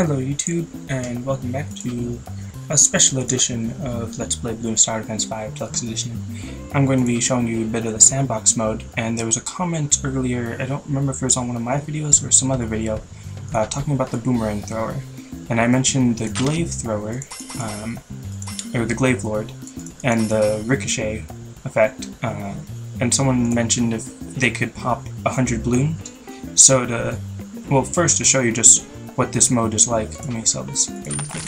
Hello YouTube, and welcome back to a special edition of Let's Play Bloons Tower Defense 5 Deluxe Edition. I'm going to be showing you a bit of the sandbox mode, and there was a comment earlier, I don't remember if it was on one of my videos or some other video, talking about the boomerang thrower. And I mentioned the glaive thrower, or the glaive lord, and the ricochet effect, and someone mentioned if they could pop 100 bloons. So well, first to show you just what this mode is like, let me sell this really quick.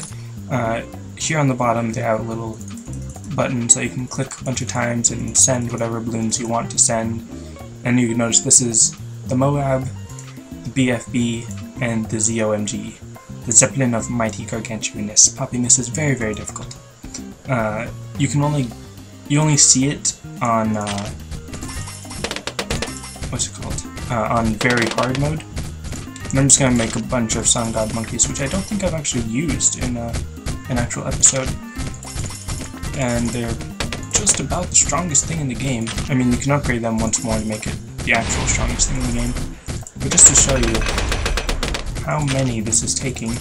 Here on the bottom they have a little button so you can click a bunch of times and send whatever bloons you want to send. And you can notice this is the Moab, the BFB, and the ZOMG, the Zeppelin of Mighty Gargantuanness. Popping this is very, very difficult. You only see it on what's it called? On very hard mode. And I'm just going to make a bunch of Sun God monkeys, which I don't think I've actually used in an actual episode. And they're just about the strongest thing in the game. I mean, you can upgrade them once more to make it the actual strongest thing in the game. But just to show you how many this is taking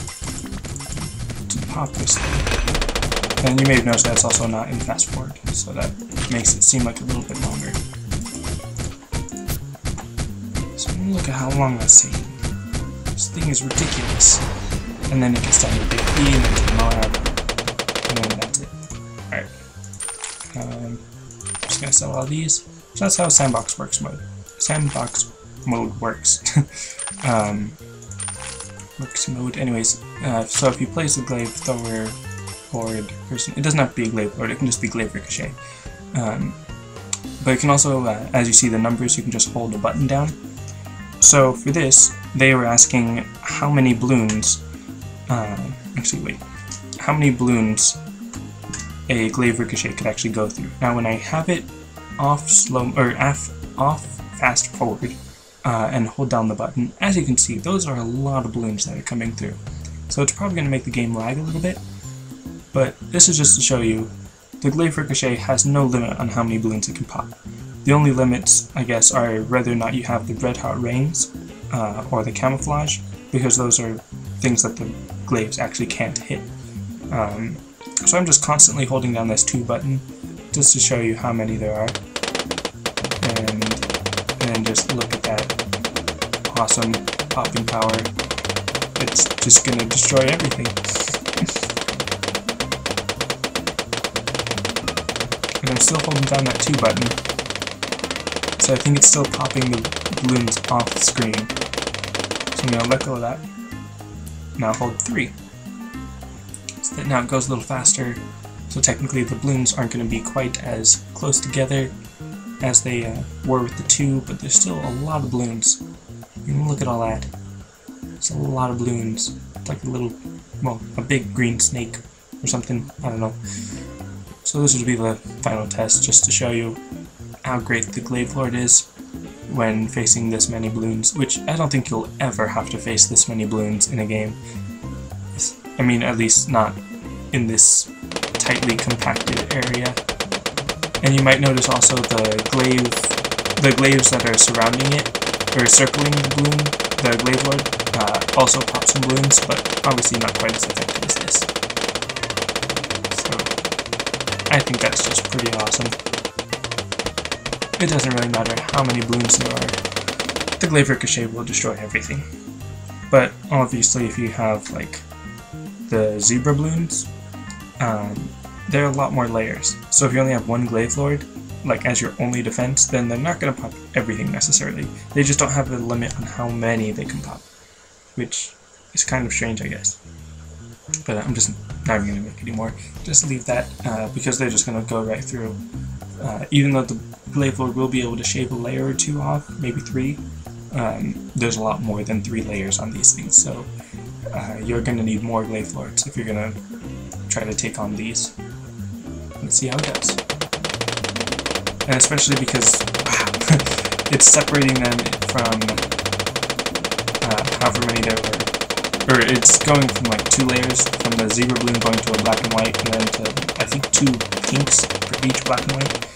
to pop this thing. And you may have noticed that's also not in fast forward, so that makes it seem like a little bit longer. So look at how long that's taking. This thing is ridiculous. And then it gets down to Big B, and then to Moab, and then that's it. Alright. I'm just gonna sell all these. So that's how sandbox mode works. Works mode. Anyways, so if you place a glaive thrower lord person, it doesn't have to be a glaive lord, it can just be Glaive Ricochet. But you can also, as you see the numbers, you can just hold a button down. So for this, they were asking how many bloons, how many bloons a Glaive Ricochet could actually go through. Now when I have it off fast forward and hold down the button, as you can see, those are a lot of bloons that are coming through. So it's probably going to make the game lag a little bit, but this is just to show you the Glaive Ricochet has no limit on how many bloons it can pop. The only limits, I guess, are whether or not you have the red hot rings or the camouflage, because those are things that the glaives actually can't hit. So I'm just constantly holding down this 2 button just to show you how many there are. And then just look at that awesome popping power. It's just going to destroy everything. And I'm still holding down that 2 button. So I think it's still popping the bloons off the screen. So I'm going to let go of that. Now hold 3. So that now it goes a little faster. So technically the bloons aren't going to be quite as close together as they were with the 2, but there's still a lot of bloons. You can look at all that. It's a lot of bloons. It's like a little, well, a big green snake or something. I don't know. So this will be the final test, just to show you how great the Glaive Lord is when facing this many bloons, which I don't think you'll ever have to face this many bloons in a game. I mean, at least not in this tightly compacted area. And you might notice also the glaives that are surrounding it, or circling the bloon, the Glaive Lord, also pop some bloons, but obviously not quite as effective as this. So I think that's just pretty awesome. It doesn't really matter how many bloons there are. The Glaive Ricochet will destroy everything. But obviously if you have like the zebra bloons, there are a lot more layers. So if you only have one Glaive Lord, like as your only defense, then they're not going to pop everything necessarily. They just don't have a limit on how many they can pop, which is kind of strange, I guess. But I'm just not even going to make any more. Just leave that, because they're just going to go right through. Even though the Glaive Lord will be able to shave a layer or 2 off, maybe 3, there's a lot more than 3 layers on these things, so you're going to need more Glaive Lords if you're going to try to take on these. Let's see how it goes. And especially because, wow, it's separating them from however many there were. Or it's going from like 2 layers, from the zebra bloon going to a black and white, and then to, I think, 2 pinks for each black and white.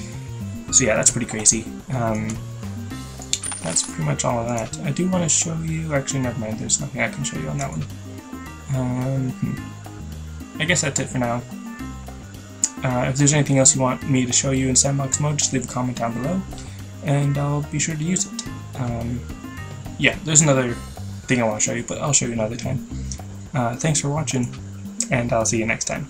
So yeah, that's pretty crazy. That's pretty much all of that. I do want to show you, actually never mind, there's nothing I can show you on that one. I guess that's it for now. If there's anything else you want me to show you in sandbox mode, just leave a comment down below, and I'll be sure to use it. Yeah, there's another thing I want to show you, but I'll show you another time. Thanks for watching, and I'll see you next time.